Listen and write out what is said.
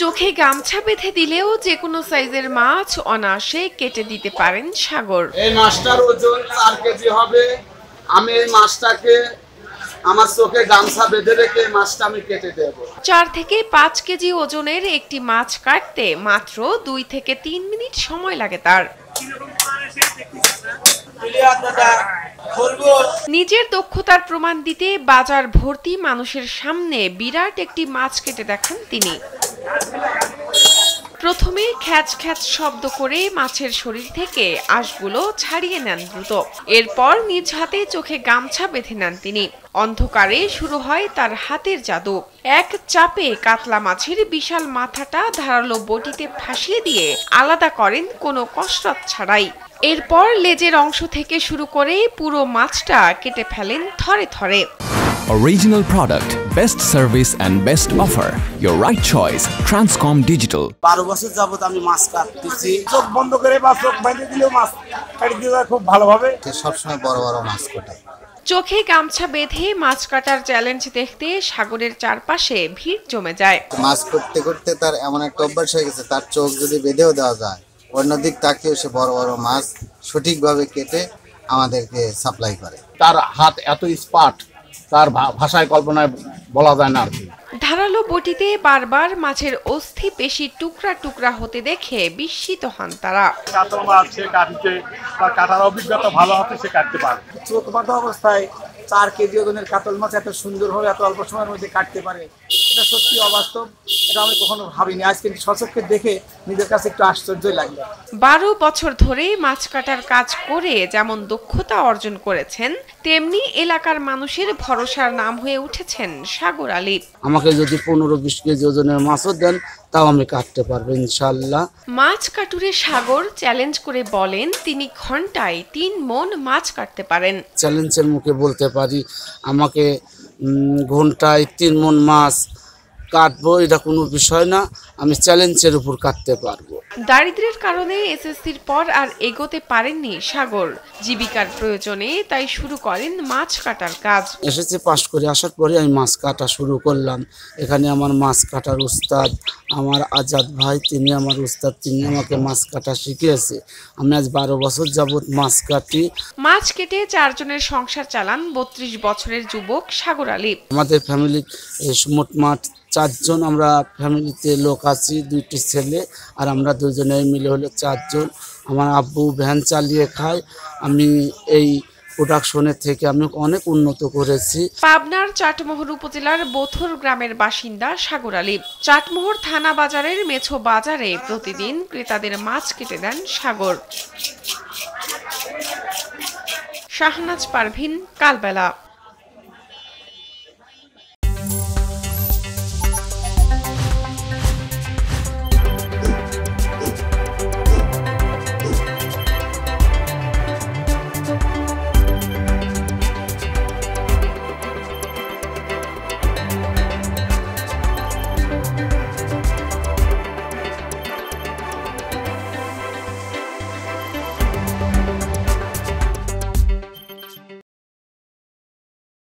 চোখে গামছা বেঁধে দিলেও যে কোনো সাইজের মাছ অনায়াসে কেটে দিতে পারেন সাগর। এই মাছটার ওজন 4 কেজি হবে। আমি এই মাছটাকে আমার চোখে গামছা বেঁধে রেখে মাছটা আমি কেটে দেব। 4 থেকে 5 কেজি ওজনের একটি মাছ কাটতে মাত্র 2 থেকে 3 মিনিট সময় লাগে তার। নিজের দক্ষতার প্রমাণ দিতে বাজার ভর্তি মানুষের সামনে বিরাট একটি মাছ কেটে দেখান তিনি। প্রথমে খ্যাচ খ্যাচ শব্দ করে মাছের শরীর থেকে আঁশগুলো ছাড়িয়ে নেন দ্রুত। এরপর নিজ হাতে চোখে গামছা বেঁধে নেন তিনি। অন্ধকারে শুরু হয় তার হাতের জাদু। এক চাপে কাতলা মাছের বিশাল মাথাটা ধারালো বটিতে ফাঁসিয়ে দিয়ে আলাদা করেন কোনো কসরত ছাড়াই। এরপর লেজের অংশ থেকে শুরু করে পুরো মাছটা কেটে ফেলেন থরে থরে। Original product, best service and best offer. Your right choice, Transcom Digital. 12 বছর যাবত আমি মাছ কাটতেছি। চোখ বন্ধ করে বা চোখ বেঁধে দিলেও মাছ কাটতে দিতে খুব ভালোভাবে। সবসময় বড় বড় মাছ কাটে। চোখে গামছা বেঁধে মাছ কাটার চ্যালেঞ্জ দেখতে সাগরের চারপাশে ভিড় জমে যায়। মাছ করতে করতে তার এমন একটা অভ্যাস হয়ে গেছে, তার চোখ যদি বেঁধেও দেওয়া যায়, অন্যদিক তাকিয়ে সে বড় বড় মাছ সঠিকভাবে কেটে আমাদেরকে সাপ্লাই করে। তার হাত এত স্পার্ট, তার ভাষায় কল্পনায় বলা যায় না আর কি। ধারালো বটিতে বারবার মাছের অস্থি পেশি টুকরা টুকরা হতে দেখে বিস্মিত হন তারা। কাতল মাছ সে কাটতে বা কাটার অভিজ্ঞতা ভালো হতে সে কাটতে পারে। চোখ বাঁধা অবস্থায় 4 কেজি ওজনের কাতল মাছ এত সুন্দরভাবে এত অল্প সময়ের মধ্যে কাটতে পারে, এটা সত্যি অবাস্তব। এটা আমি কখনো ভাবিনি। আজ কিন্তু সচক্ষে দেখে নিজের কাছে একটু আশ্চর্যই লাগলো। 12 বছর ধরে মাছ কাটার কাজ করে যেমন দক্ষতা অর্জন করেছেন, তেমনি এলাকার মানুষের ভরসার নাম হয়ে উঠেছেন সাগর আলী। আমাকে যদি 15-20 কেজি ওজনের মাছও দেন তাও আমি কাটতে পারবো ইনশাআল্লাহ। মাছ কাটুরে সাগর চ্যালেঞ্জ করে বলেন তিনি ঘন্টায় 3 মণ মাছ কাটতে পারেন। চ্যালেঞ্জের মুখে বলতে পারি আমাকে ঘন্টায় 3 মণ মাছ কাটবো, এটা কোনো বিষয় না। আমি চ্যালেঞ্জের উপর কাটতে পারবো। দারিদ্র্যের কারণে এসএসসির পর আর এগোতে পারেননি সাগর। জীবিকার প্রয়োজনে তাই শুরু করেন মাছ কাটার কাজ। এসএসসি পাশ করে আসার পরে আমি মাছ কাটা শুরু করলাম। এখানে আমার মাছ কাটার উস্তাদ আমার আজাদ ভাই, তিনি আমার উস্তাদ, তিনি আমাকে মাছ কাটা শিখিয়েছে। আমি আজ 12 বছর যাবত মাছ কাটি। মাছ কেটে 4 জনের সংসার চালান 32 বছরের যুবক সাগর আলী। আমাদের ফ্যামিলির মোটমাট 4 জন আমরা ফ্যামিলিতে লোক আছি, 2টি ছেলে আর আমরা 2 জনে মিলে হলো 4 জন। আমার আব্বু ভ্যান চালিয়ে খায়। আমি এই প্রোডাকশনের থেকে আমি অনেক উন্নত করেছি। পাবনার চাটমোহর উপজেলার বোথর গ্রামের বাসিন্দা সাগর আলী। চাটমোহর থানা বাজারের মেছো বাজারে প্রতিদিন ক্রেতাদের মাছ কেটে দেন সাগর। শাহনাজ পারভিন, কালবেলা।